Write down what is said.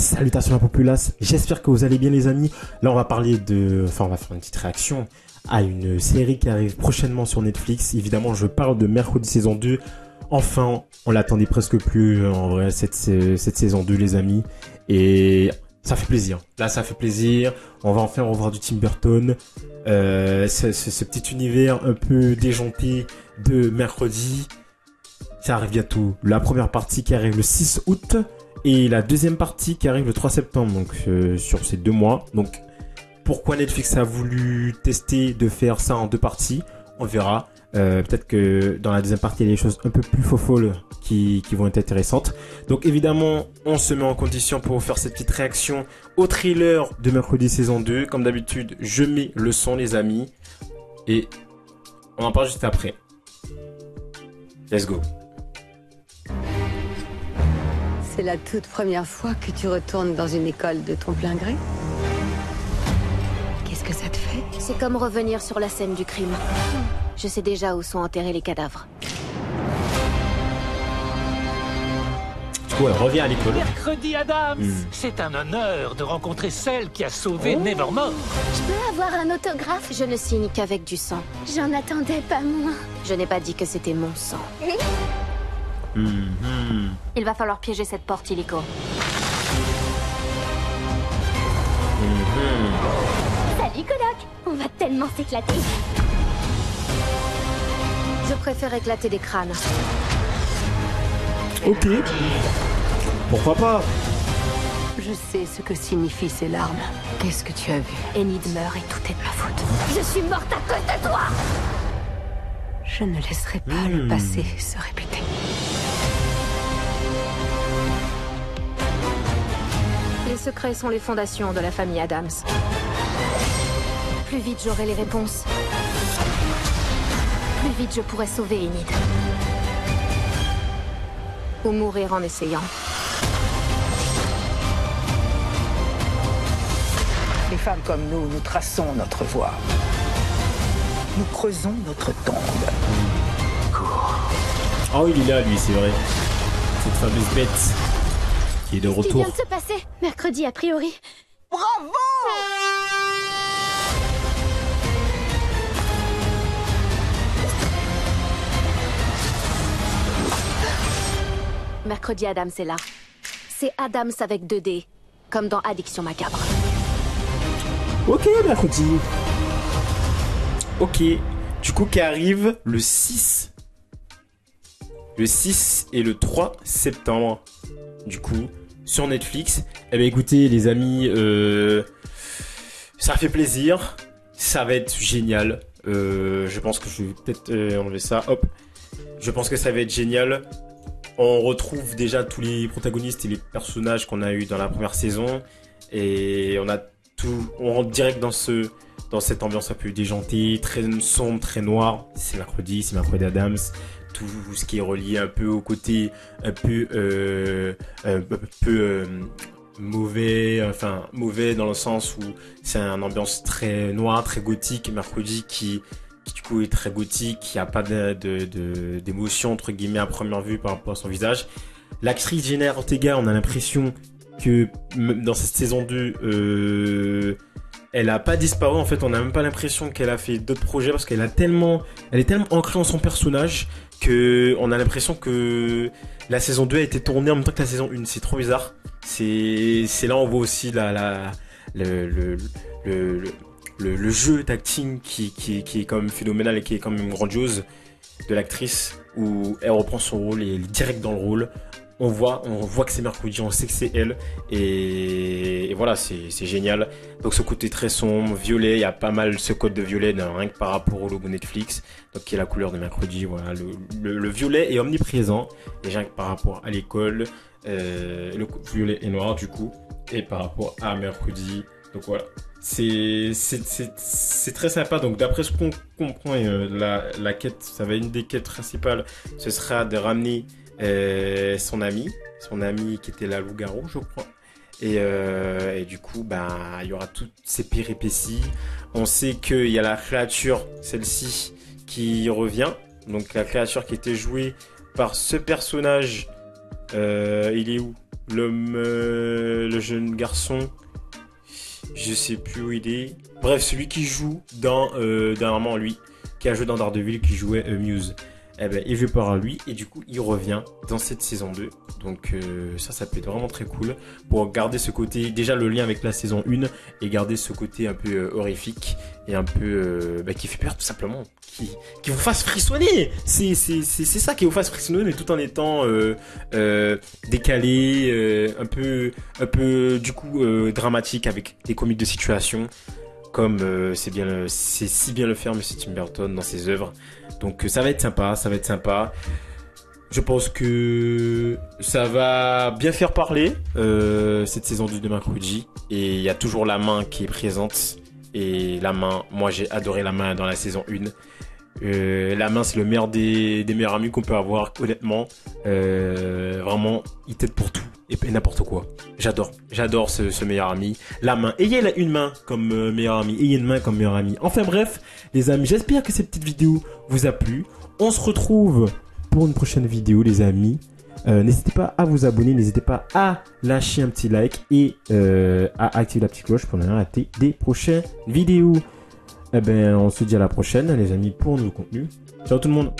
Salutations la populace, j'espère que vous allez bien les amis. Là on va parler on va faire une petite réaction à une série qui arrive prochainement sur Netflix. Évidemment je parle de Mercredi saison 2. Enfin, on l'attendait presque plus en vrai cette saison 2 les amis. Et ça fait plaisir. Là ça fait plaisir, on va enfin revoir du Tim Burton. Ce petit univers un peu déjanté de Mercredi. Ça arrive bientôt. La première partie qui arrive le 6 août. Et la deuxième partie qui arrive le 3 septembre, donc sur ces 2 mois. Donc, pourquoi Netflix a voulu tester de faire ça en 2 parties? On verra. Peut-être que dans la deuxième partie, il y a des choses un peu plus folles qui vont être intéressantes. Donc, évidemment, on se met en condition pour faire cette petite réaction au thriller de Mercredi saison 2. Comme d'habitude, je mets le son, les amis. Et on en parle juste après. Let's go. C'est la toute première fois que tu retournes dans une école de ton plein gré? Qu'est-ce que ça te fait? C'est comme revenir sur la scène du crime. Je sais déjà où sont enterrés les cadavres. Du coup, elle revient à l'école. Mercredi Adams, c'est un honneur de rencontrer celle qui a sauvé Nevermore. Je peux avoir un autographe? Je ne signe qu'avec du sang. J'en attendais pas moins. Je n'ai pas dit que c'était mon sang. Il va falloir piéger cette porte illico. Salut Kodak, on va tellement s'éclater. Je préfère éclater des crânes. Ok. Pourquoi pas? Je sais ce que signifient ces larmes. Qu'est-ce que tu as vu? Enid meurt et tout est de ma faute. Je suis morte à cause de toi. Je ne laisserai pas le passé se répéter. Les secrets sont les fondations de la famille Adams. Plus vite j'aurai les réponses, plus vite je pourrai sauver Enid. Ou mourir en essayant. Les femmes comme nous traçons notre voie. Nous creusons notre tombe. Oh, il est là, lui, c'est vrai. Cette fameuse bête qui est de Ce qui retour. vient de se passer, mercredi a priori. Bravo! Mercredi Adams est là. C'est Adams avec 2D, comme dans Addiction macabre. Ok, mercredi. Ok. Du coup, qui arrive le 6. Le 6 et le 3 septembre. Du coup, sur Netflix. Eh bien, écoutez, les amis, ça fait plaisir. Ça va être génial. Je pense que je vais peut-être enlever ça. Hop. Je pense que ça va être génial. On retrouve déjà tous les protagonistes et les personnages qu'on a eu dans la première saison. Et on rentre direct dans cette ambiance un peu déjantée, très sombre, très noire. C'est Mercredi Adams. Tout ce qui est relié un peu au côté un peu mauvais dans le sens où c'est une ambiance très noire, très gothique. Mercredi qui du coup est très gothique, il n'y a pas d'émotion entre guillemets à première vue par rapport à son visage. L'actrice Jenna Ortega, on a l'impression que dans cette saison 2 elle a pas disparu, en fait on n'a même pas l'impression qu'elle a fait d'autres projets parce elle est tellement ancrée dans son personnage que on a l'impression que la saison 2 a été tournée en même temps que la saison 1. C'est trop bizarre. C'est là où on voit aussi le jeu d'acting qui est quand même phénoménal et qui est quand même grandiose de l'actrice, où elle reprend son rôle et elle est direct dans le rôle. On voit que c'est Mercredi, on sait que c'est elle, et voilà, c'est génial. Donc ce côté très sombre, violet, il y a pas mal ce code de violet, rien que par rapport au logo Netflix, donc qui est la couleur de Mercredi. Voilà, le violet est omniprésent, et rien que par rapport à l'école, le violet et noir du coup, et par rapport à Mercredi. Donc voilà, c'est très sympa. Donc d'après ce qu'on comprend, la quête, ça va être une des quêtes principales, ce sera de ramener son ami qui était la loup-garou, je crois. Et du coup, il y aura toutes ces péripéties. On sait qu'il y a la créature, celle-ci, qui revient. Donc la créature qui était jouée par ce personnage, il est où? le jeune garçon, je sais plus où il est. Bref, celui qui joue dans, dernièrement lui, qui a joué dans Daredevil, qui jouait Muse. Eh ben, il veut par lui et du coup, il revient dans cette saison 2. Donc ça peut être vraiment très cool pour garder ce côté, déjà le lien avec la saison 1 et garder ce côté un peu horrifique et un peu qui fait peur tout simplement, qui vous fasse frissonner. C'est ça qui vous fasse frissonner, mais tout en étant décalé, un peu du coup dramatique avec des comiques de situation. Comme c'est si bien le faire Monsieur Tim Burton dans ses œuvres. Donc ça va être sympa. Je pense que ça va bien faire parler cette saison 2 de Mercredi. Et il y a toujours la main qui est présente. Et la main, moi j'ai adoré la main dans la saison 1. La main c'est le meilleur des meilleurs amis qu'on peut avoir, honnêtement. Vraiment, il t'aide pour tout et n'importe quoi. J'adore ce meilleur ami. La main, ayez une main comme meilleur ami, ayez une main comme meilleur ami. Enfin bref, les amis, j'espère que cette petite vidéo vous a plu. On se retrouve pour une prochaine vidéo, les amis. N'hésitez pas à vous abonner, n'hésitez pas à lâcher un petit like et à activer la petite cloche pour ne rien rater des prochaines vidéos. Eh ben, on se dit à la prochaine, les amis, pour un nouveau contenu. Ciao tout le monde.